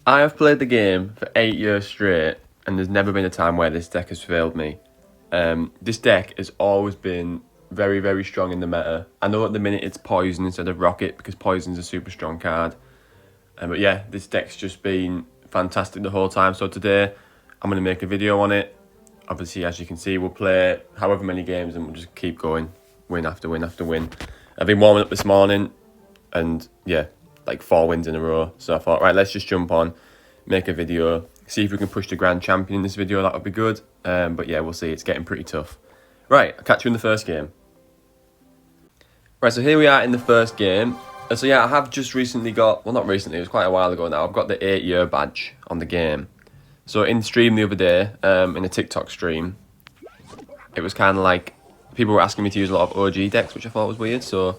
I have played the game for 8 years straight, and there's never been a time where this deck has failed me. This deck has always been very, very strong in the meta. I know at the minute it's Poison instead of Rocket, because Poison's a super strong card. But yeah, this deck's just been fantastic the whole time. So today, I'm going to make a video on it. Obviously, as you can see, we'll play however many games and we'll just keep going, win after win after win. I've been warming up this morning, and yeah, like 4 wins in a row. So I thought, right, let's just jump on, make a video, see if we can push the Grand Champion in this video. That would be good. But yeah, we'll see. It's getting pretty tough. Right, I'll catch you in the first game. Right, so here we are in the first game. So yeah, I have just recently got, well, not recently, it was quite a while ago now, I've got the 8-year badge on the game. So in stream the other day, in a TikTok stream, it was kind of like, people were asking me to use a lot of OG decks, which I thought was weird, so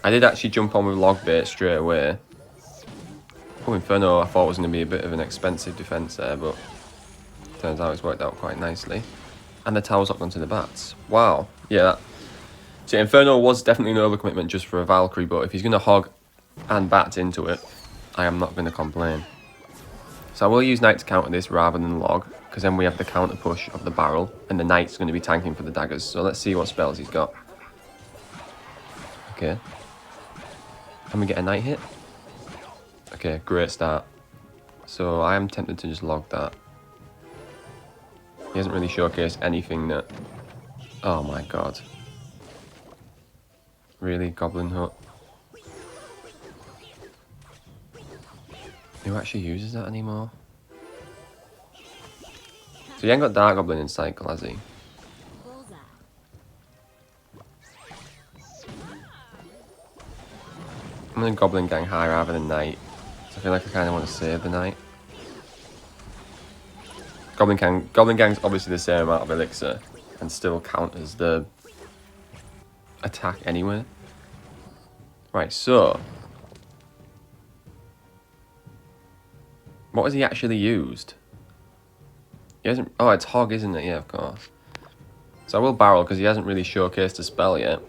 I did actually jump on with Logbait straight away. Oh, Inferno I thought was going to be a bit of an expensive defense there, but turns out it's worked out quite nicely. And the tower's locked onto the bats. Wow, yeah. So Inferno was definitely an overcommitment just for a Valkyrie, but if he's going to hog and bats into it, I am not going to complain. So I will use Knight to counter this rather than Log, because then we have the counter push of the barrel, and the Knight's going to be tanking for the daggers. So let's see what spells he's got. Okay. Can we get a Knight hit? Okay, great start. So I am tempted to just log that. He hasn't really showcased anything that... Oh my god. Really? Goblin Hut? Who actually uses that anymore? So he ain't got Dark Goblin in Cycle, has he? I'm gonna Goblin Gang high rather than Knight. So I feel like I kind of want to save the Knight. Goblin Gang's obviously the same amount of elixir and still counters the attack anyway. Right, so what has he actually used? He hasn't. Oh, it's Hog, isn't it? Yeah, of course. So I will barrel because he hasn't really showcased a spell yet.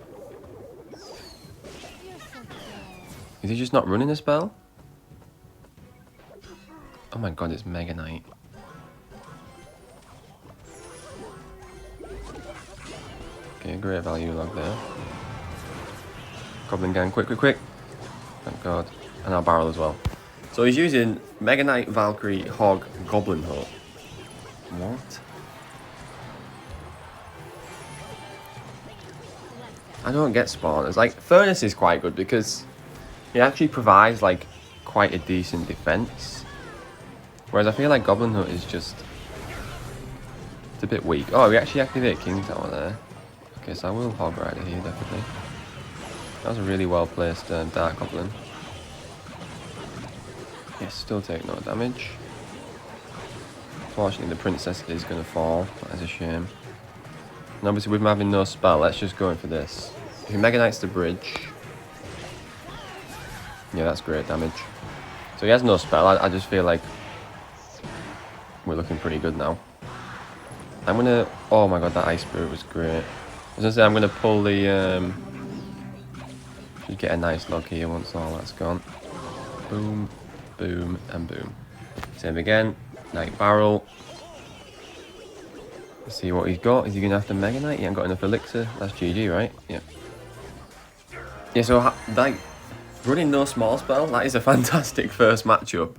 Is he just not running a spell? Oh my god, it's Mega Knight. Okay, great value log there. Goblin Gang, quick, quick, quick. Thank god. And our barrel as well. So he's using Mega Knight, Valkyrie, Hog, Goblin Hut. What? I don't get spawners. Like, Furnace is quite good because it actually provides, like, quite a decent defense. Whereas I feel like Goblin Hut is just... It's a bit weak. Oh, we actually activate King Tower there. Okay, so I will Hog Rider here, definitely. That was a really well placed Dark Goblin. Yes, still take no damage. Unfortunately, the Princess is going to fall. That is a shame. And obviously, with him having no spell, let's just go in for this. If he Mega Knights the bridge... Yeah, that's great damage. So he has no spell. I just feel like we're looking pretty good now. I'm going to... Oh my god, that Ice Spirit was great. I was going to say, I'm going to pull the... Just get a nice log here once all that's gone. Boom, boom, and boom. Same again. Knight barrel. Let's see what he's got. Is he going to have to Mega Knight? He ain't got enough elixir. That's GG, right? Yeah. Yeah, so like running no small spell, that is a fantastic first matchup.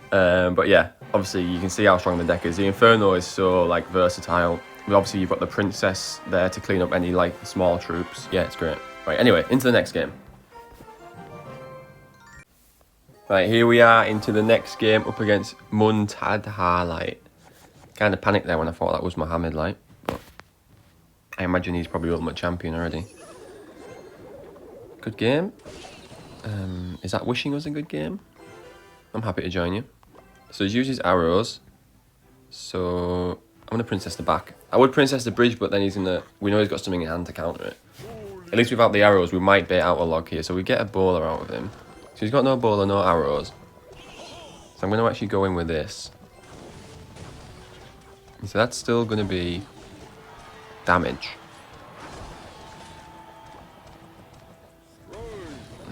But yeah, obviously you can see how strong the deck is. The Inferno is so like versatile. Obviously you've got the Princess there to clean up any like small troops. Yeah, it's great. Right, anyway, into the next game. Right, here we are into the next game up against Muntad Harlight. Kind of panicked there when I thought that was Mohammed, like, but I imagine he's probably Ultimate Champion already. Good game. Is that wishing us a good game? I'm happy to join you. So he uses arrows. So I'm gonna Princess the back. I would Princess the bridge, but then he's gonna. We know he's got something in hand to counter it. At least without the arrows, we might bait out a log here. So we get a bowler out of him. So he's got no bowler, no arrows. So I'm gonna actually go in with this. So that's still gonna be damage.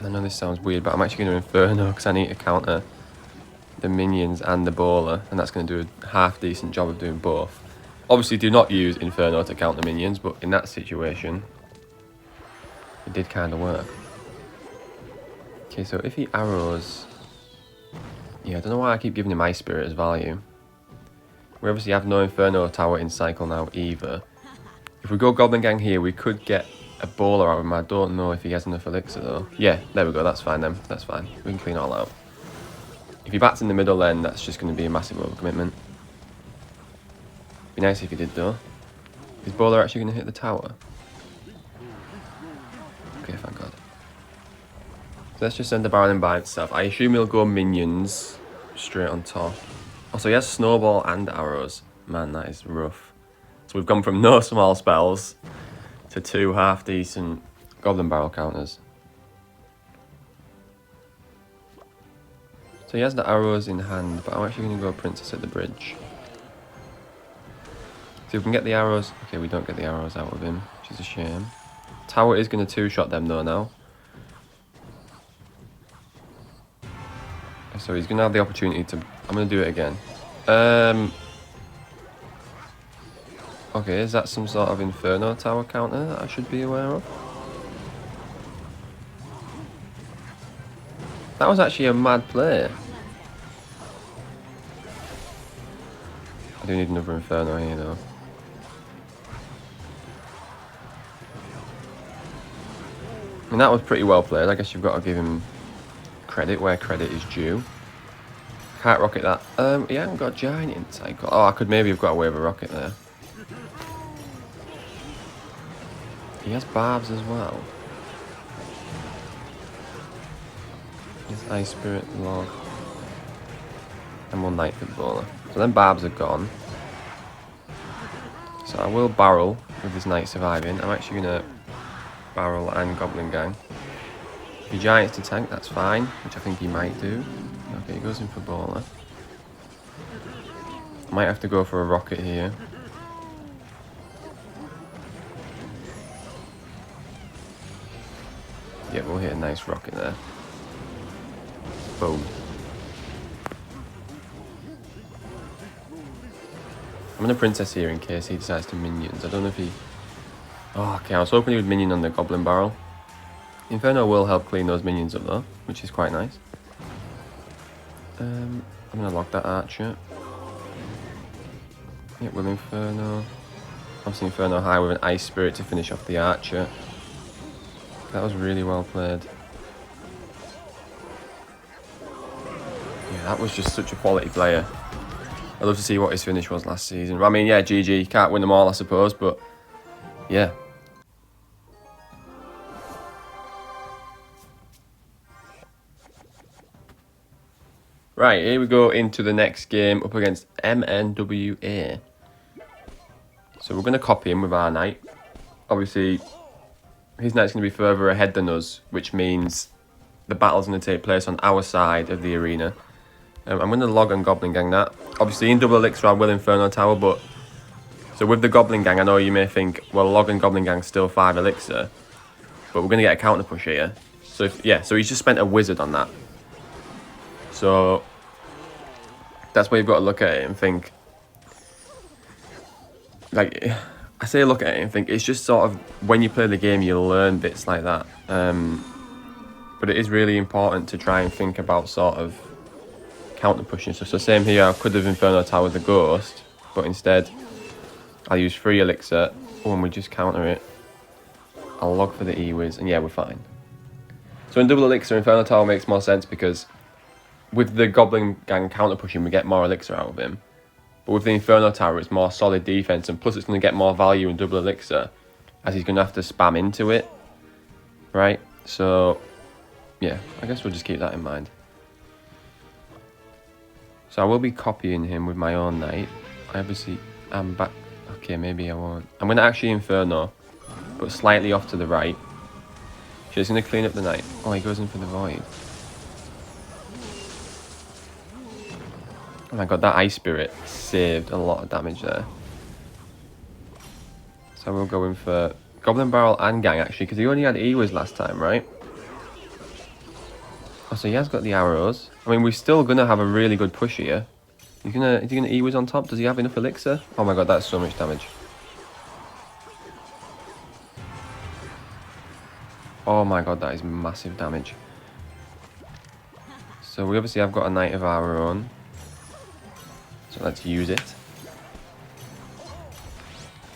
I know this sounds weird, but I'm actually going to Inferno because I need to counter the minions and the bowler, and that's going to do a half decent job of doing both. Obviously, do not use Inferno to count the minions, but in that situation, it did kind of work. Okay, so if he arrows... Yeah, I don't know why I keep giving him Ice Spirit as value. We obviously have no Inferno Tower in cycle now either. If we go Goblin Gang here, we could get a bowler out of him. I don't know if he has enough elixir though. Yeah, there we go, that's fine then. That's fine. We can clean all out. If he bats in the middle then, that's just going to be a massive overcommitment. Be nice if he did though. Is bowler actually going to hit the tower? Okay, thank God. So let's just send the Baron in by itself. I assume he'll go minions straight on top. Also, he has snowball and arrows. Man, that is rough. So we've gone from no small spells to 2 half-decent Goblin Barrel counters. So he has the arrows in hand, but I'm actually going to go Princess at the bridge. So if we can get the arrows... Okay, we don't get the arrows out of him, which is a shame. Tower is going to 2-shot them though now. So he's going to have the opportunity to... I'm going to do it again. Okay, is that some sort of Inferno Tower counter that I should be aware of? That was actually a mad play. I do need another Inferno here though. I mean, that was pretty well played. I guess you've got to give him credit where credit is due. Can't rocket that. He hasn't got giant in cycle. Oh, I could maybe have got away with a rocket there. He has barbs as well. He has Ice Spirit, Log. And 1 Knightfoot Bowler. So then barbs are gone. So I will barrel with this knight surviving. I'm actually going to barrel and Goblin Gang. If he giants to tank, that's fine, which I think he might do. Okay, he goes in for bowler. Might have to go for a rocket here. Yeah, we'll hit a nice rocket there. Boom. I'm going to Princess here in case he decides to minions. I don't know if he... Oh, okay, I was hoping he would minion on the Goblin Barrel. Inferno will help clean those minions up though, which is quite nice. I'm going to lock that Archer. Yep, with Inferno. Obviously Inferno high with an Ice Spirit to finish off the Archer. That was really well played. Yeah, that was just such a quality player. I'd love to see what his finish was last season. I mean, yeah, GG. Can't win them all, I suppose, but yeah. Right, here we go into the next game up against MNWA. So we're going to copy him with our knight. Obviously, his knight's going to be further ahead than us, which means the battle's going to take place on our side of the arena. I'm going to log and Goblin Gang that. Obviously, in double elixir, I will Inferno Tower, but... So with the Goblin Gang, I know you may think, well, log and Goblin Gang's still 5 elixir, but we're going to get a counter push here. So, so he's just spent a wizard on that. So that's where you've got to look at it and think, like, I say look at it and think, it's just sort of, when you play the game, you learn bits like that. But it is really important to try and think about sort of counter pushing. So same here, I could have Inferno Tower the Ghost, but instead I'll use 3 elixir. Oh, and we just counter it. I'll log for the E-Wiz, and yeah, we're fine. So in double elixir, Inferno Tower makes more sense because with the Goblin Gang counter pushing, we get more elixir out of him. But with the Inferno Tower, it's more solid defense, and plus it's going to get more value in double elixir, as he's going to have to spam into it, right? So, yeah, I guess we'll just keep that in mind. So I will be copying him with my own knight. I obviously am back. Okay, maybe I won't. I'm going to actually Inferno, but slightly off to the right. Just going to clean up the knight. Oh, he goes in for the Void. Oh my god, that Ice Spirit saved a lot of damage there. So we'll go in for Goblin Barrel and Gang, actually, because he only had E-Wiz last time, right? Oh, so he has got the arrows. I mean, we're still going to have a really good push here. Is he gonna E-Wiz on top? Does he have enough elixir? Oh my god, that's so much damage. Oh my god, that is massive damage. So we obviously have got a knight of our own. So let's use it.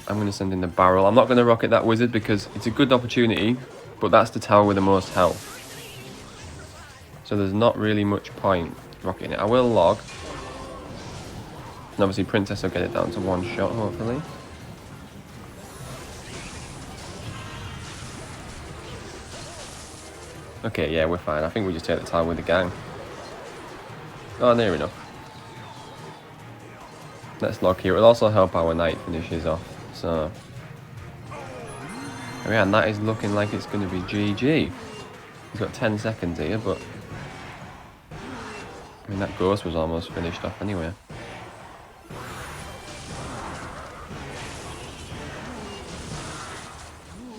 I'm going to send in the barrel. I'm not going to rocket that wizard because it's a good opportunity, but that's the tower with the most health. So there's not really much point rocketing it. I will log. And obviously Princess will get it down to one shot, hopefully. Okay, yeah, we're fine. I think we just take the tower with the gang. Oh, near enough. Let's log here. It'll also help our knight finishes off. So, yeah, and that is looking like it's going to be GG. He's got 10 seconds here, but I mean, that ghost was almost finished off anyway.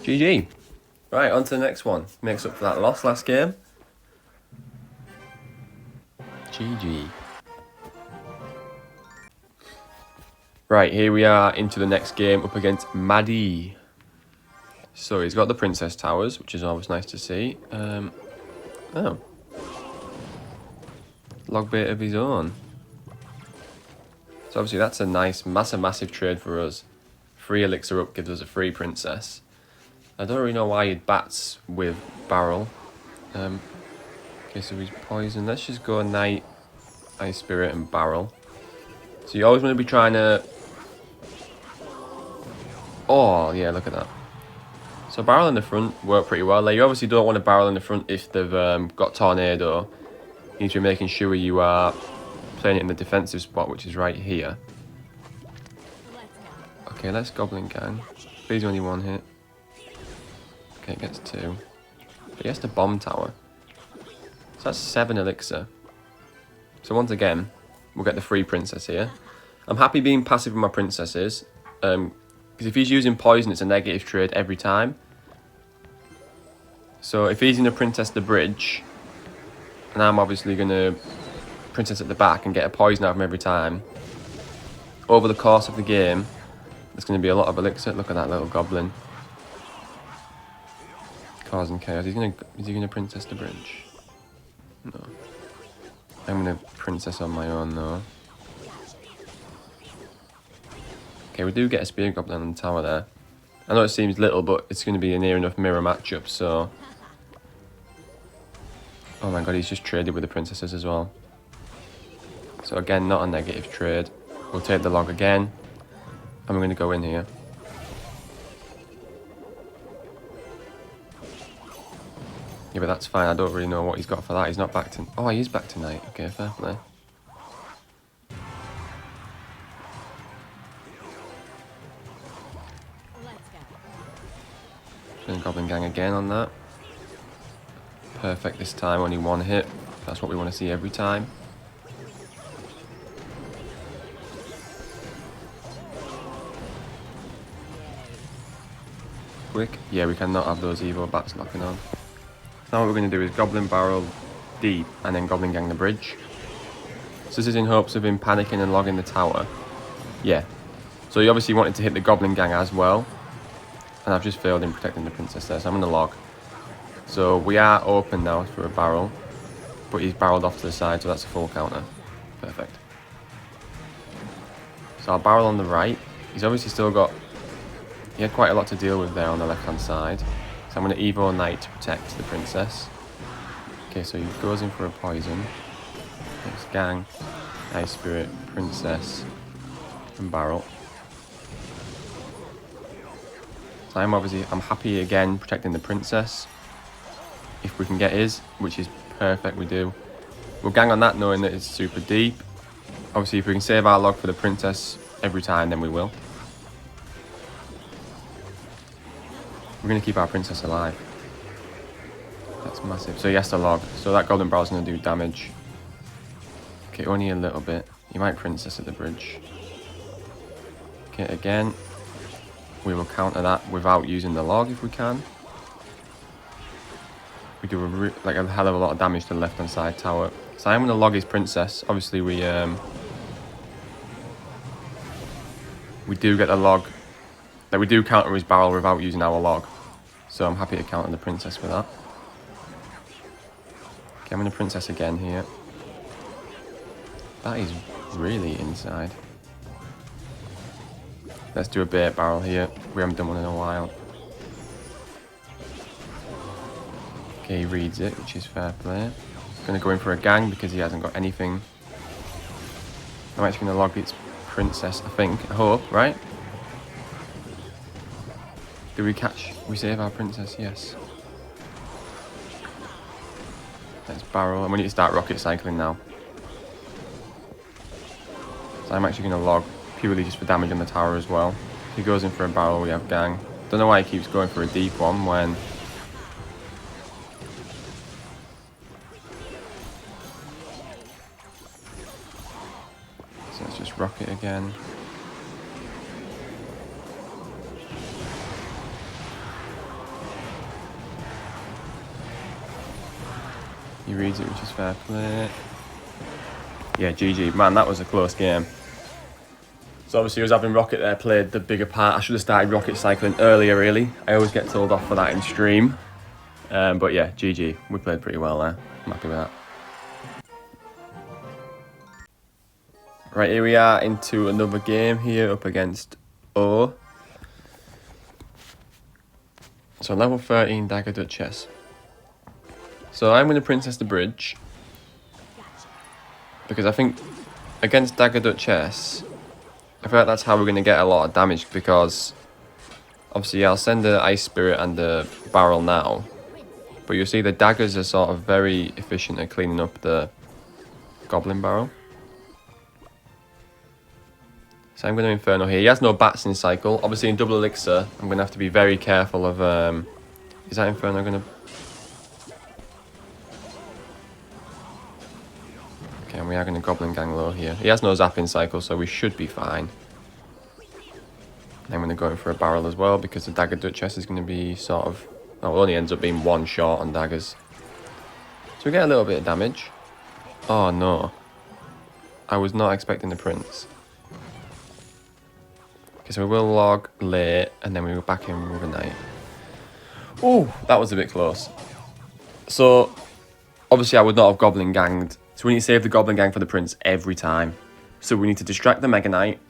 GG. Right, on to the next one. Makes up for that loss last game. GG. Right, here we are into the next game up against Maddie. So he's got the princess towers, which is always nice to see. Oh. Log bait of his own. So obviously that's a nice, massive trade for us. Free elixir up gives us a free princess. I don't really know why he'd bats with barrel. Okay, so he's poison. Let's just go knight, ice spirit, and barrel. So you always want to be trying to... Oh, yeah, look at that. So barrel in the front worked pretty well. Like, you obviously don't want a barrel in the front if they've got tornado. You need to be making sure you are playing it in the defensive spot, which is right here. Okay, let's goblin gang. Please only one hit. Okay, it gets 2. But he has to bomb tower. So that's 7 elixir. So once again, we'll get the free princess here. I'm happy being passive with my princesses. Because if he's using poison, it's a negative trade every time. So if he's in a princess the bridge, and I'm obviously going to princess at the back and get a poison out of him every time, over the course of the game, there's going to be a lot of elixir. Look at that little goblin. Causing chaos. Is he gonna princess the bridge? No. I'm gonna princess on my own though. Okay, we do get a spear goblin on the tower there. I know it seems little, but it's going to be a near enough mirror matchup, so... Oh my god, he's just traded with the princesses as well. So again, not a negative trade. We'll take the log again. And we're going to go in here. Yeah, but that's fine. I don't really know what he's got for that. He's not back to... Oh, he is back tonight. Okay, fair play. Goblin gang again on that. Perfect this time, only one hit. That's what we want to see every time. Quick. Yeah, we cannot have those Evo bats knocking on. Now what we're going to do is Goblin Barrel deep and then Goblin Gang the bridge. So this is in hopes of him panicking and logging the tower. Yeah. So he obviously wanted to hit the Goblin Gang as well. And I've just failed in protecting the princess there, so I'm going to log. So we are open now for a barrel. But he's barreled off to the side, so that's a full counter. Perfect. So our barrel on the right. He's obviously still got... He had quite a lot to deal with there on the left-hand side. So I'm going to Evo Knight to protect the princess. Okay, so he goes in for a poison. Next gang, Ice Spirit, Princess, and Barrel. So I'm happy again protecting the princess. If we can get his, which is perfect, we do. We'll gang on that knowing that it's super deep. Obviously, if we can save our log for the princess every time, then we will. We're going to keep our princess alive. That's massive. So he has to log. So that golden barrel's going to do damage. Okay, only a little bit. He might princess at the bridge. Okay, again. We will counter that without using the log if we can. we do like a hell of a lot of damage to the left-hand side tower. So I'm going to log his princess. Obviously, we do get a log. Like, we do counter his barrel without using our log. So I'm happy to counter the princess with that. Okay, I'm going to princess again here. That is really inside. Let's do a bait barrel here. We haven't done one in a while. Okay, he reads it, which is fair play. Going to go in for a gang because he hasn't got anything. I'm actually going to log its princess, I think. I hope, right? Do we catch? We save our princess? Yes. Let's barrel. And we need to start rocket cycling now. So I'm actually going to log purely just for damage on the tower as well. If he goes in for a barrel, we have gang. Don't know why he keeps going for a deep one when... So let's just rocket again. He reads it, which is fair play. Yeah, GG. Man, that was a close game. So obviously, I was having rocket there, played the bigger part. I should have started rocket cycling earlier, really. I always get told off for that in stream. But yeah, GG. We played pretty well there. I'm happy with that. Right, here we are into another game here up against O. So level 13 dagger duchess. So I'm going to princess the bridge. Because I think against dagger duchess, I feel like that's how we're going to get a lot of damage, because obviously I'll send the ice spirit and the barrel now. But you'll see the daggers are sort of very efficient at cleaning up the goblin barrel. So I'm going to Inferno here. He has no bats in cycle. Obviously in double elixir, I'm going to have to be very careful of... is that Inferno going to... Okay, and we are going to Goblin Gang low here. He has no zapping cycle, so we should be fine. I'm going to go in for a barrel as well, because the Dagger Duchess is going to be sort of... Oh, it only ends up being one shot on daggers. So we get a little bit of damage. Oh, no. I was not expecting the Prince. Okay, so we will log late, and then we go back in with a knight. Oh, that was a bit close. So, obviously I would not have Goblin Ganged. So we need to save the Goblin Gang for the Prince every time. So we need to distract the Mega Knight,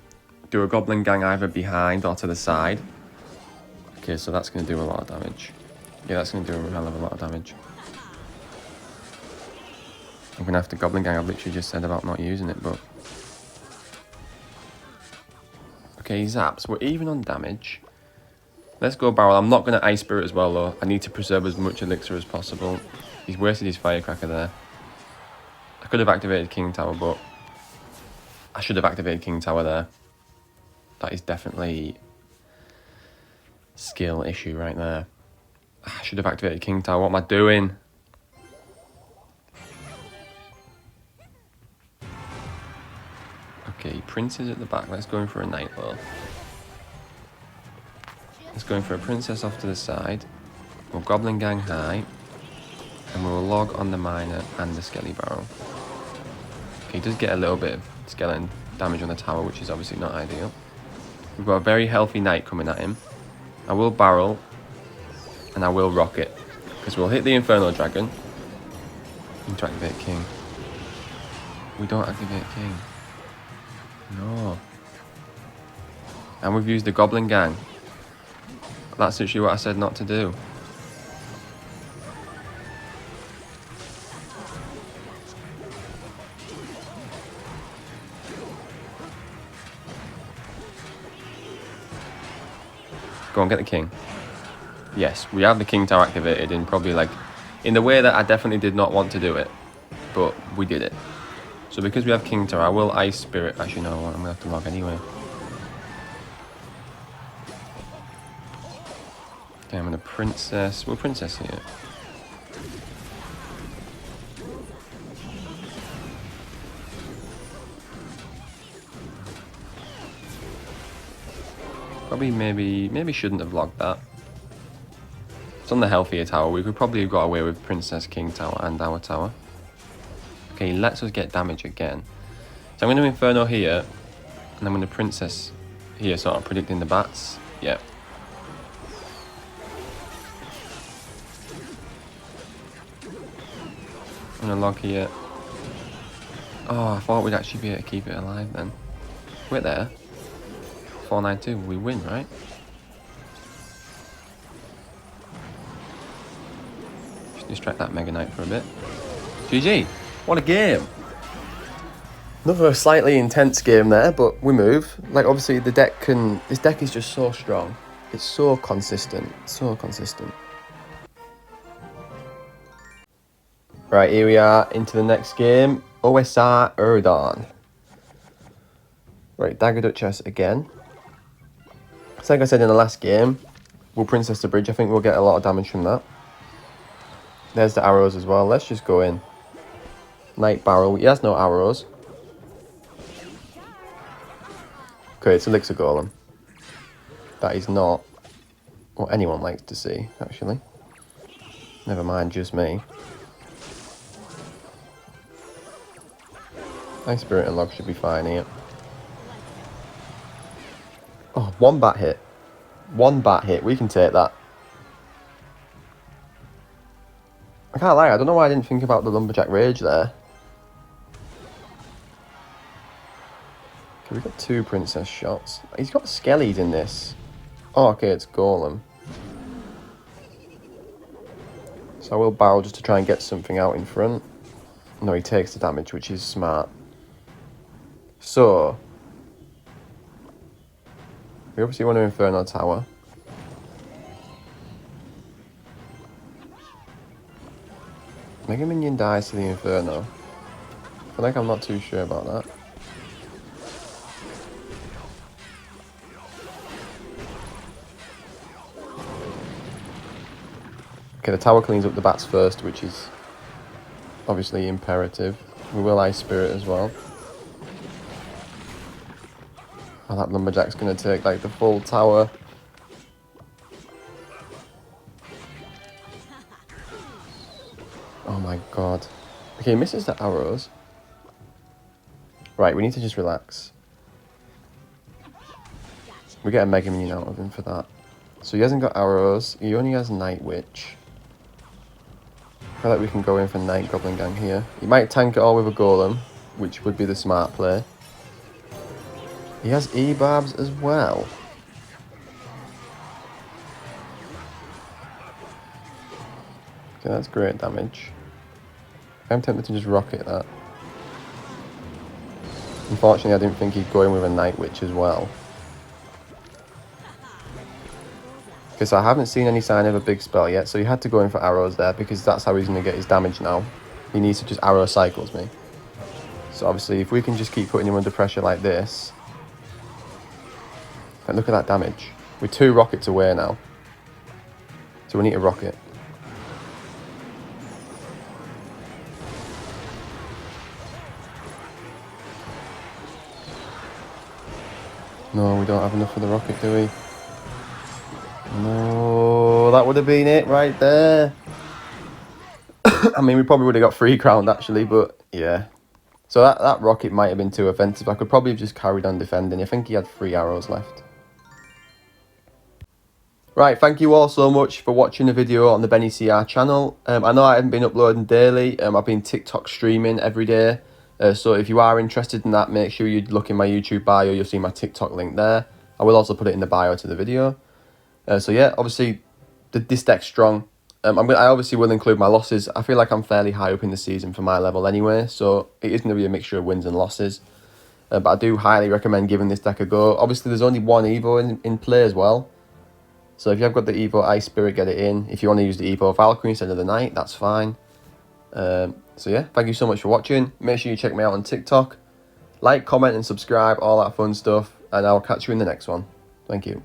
do a Goblin Gang either behind or to the side. Okay, so that's going to do a lot of damage. Yeah, that's going to do a hell of a lot of damage. I'm going to have to Goblin Gang. I've literally just said about not using it, but... Okay, he zaps. We're even on damage. Let's go barrel. I'm not going to Ice Spirit as well, though. I need to preserve as much elixir as possible. He's wasted his Firecracker there. I could have activated King Tower, but I should have activated King Tower there. That is definitely a skill issue right there. I should have activated King Tower. What am I doing? Okay, Prince is at the back. Let's go in for a knight though. Let's go in for a princess off to the side. We'll Goblin Gang high. And we'll log on the miner and the Skelly Barrel. Okay, he does get a little bit of skeleton damage on the tower, which is obviously not ideal. We've got a very healthy knight coming at him. I will barrel. And I will rocket. Because we'll hit the Inferno Dragon. Need to activate King. We don't activate King. No. And we've used the Goblin Gang. That's literally what I said not to do. Go on, get the king. Yes, we have the king tower activated in probably like... in the way that I definitely did not want to do it. But we did it. So because we have king tower, I will Ice Spirit. Actually, no, I'm going to have to log anyway. Okay, I'm going to princess. We'll princess here. Probably maybe shouldn't have logged that. It's on the healthier tower. We could probably have got away with Princess King tower and our tower. Okay, he lets us get damage again. So I'm going to Inferno here, and I'm going to Princess here, sort of predicting the bats. Yeah. I'm going to log here. Oh, I thought we'd actually be able to keep it alive then. We're there. 492, we win, right? Just distract that Mega Knight for a bit. GG! What a game! Another slightly intense game there, but we move. Like, obviously, this deck is just so strong. It's so consistent. So consistent. Right, here we are into the next game. OSR Erdon. Right, dagger duchess again. So like I said in the last game, we'll princess the bridge. I think we'll get a lot of damage from that. There's the arrows as well. Let's just go in. Knight barrel. He has no arrows. Okay, it's Elixir Golem. That is not what anyone likes to see, actually. Never mind, just me. High Spirit and Log should be fine here. Oh, one bat hit. One bat hit. We can take that. I can't lie, I don't know why I didn't think about the Lumberjack Rage there. Okay, we've got 2 princess shots. He's got skellies in this. Oh, okay, it's Golem. So I will barrel just to try and get something out in front. No, he takes the damage, which is smart. So, we obviously want to Inferno Tower. Mega Minion dies to the Inferno. I feel like I'm not too sure about that. Okay, the tower cleans up the bats first, which is obviously imperative. We will Ice Spirit as well. Oh, that Lumberjack's going to take like the full tower. Oh my god. Okay, he misses the arrows. Right, we need to just relax. We get a Mega Minion out of him for that. So he hasn't got arrows. He only has Night Witch. I feel like we can go in for Night Goblin Gang here. He might tank it all with a Golem, which would be the smart play. He has E-Barbs as well. Okay, that's great damage. I'm tempted to just rocket that. Unfortunately, I didn't think he'd go in with a Night Witch as well. Okay, so I haven't seen any sign of a big spell yet, so he had to go in for arrows there because that's how he's going to get his damage now. He needs to just arrow cycles me. So obviously, if we can just keep putting him under pressure like this. And look at that damage. We're 2 rockets away now. So we need a rocket. No, we don't have enough for the rocket, do we? No, that would have been it right there. I mean, we probably would have got 3 crowned actually, but yeah. So that rocket might have been too offensive. I could probably have just carried on defending. I think he had 3 arrows left. Right, thank you all so much for watching the video on the Benny CR channel. I know I haven't been uploading daily. I've been TikTok streaming every day. So if you are interested in that, make sure you look in my YouTube bio. You'll see my TikTok link there. I will also put it in the bio to the video. So yeah, obviously, this deck's strong. I obviously will include my losses. I feel like I'm fairly high up in the season for my level anyway. So it is going to be a mixture of wins and losses. But I do highly recommend giving this deck a go. Obviously, there's only 1 Evo in play as well. So if you have got the Evo Ice Spirit, get it in. If you want to use the Evo Valkyrie instead of the Knight, that's fine. So yeah, thank you so much for watching. Make sure you check me out on TikTok. Like, comment and subscribe, all that fun stuff. And I'll catch you in the next one. Thank you.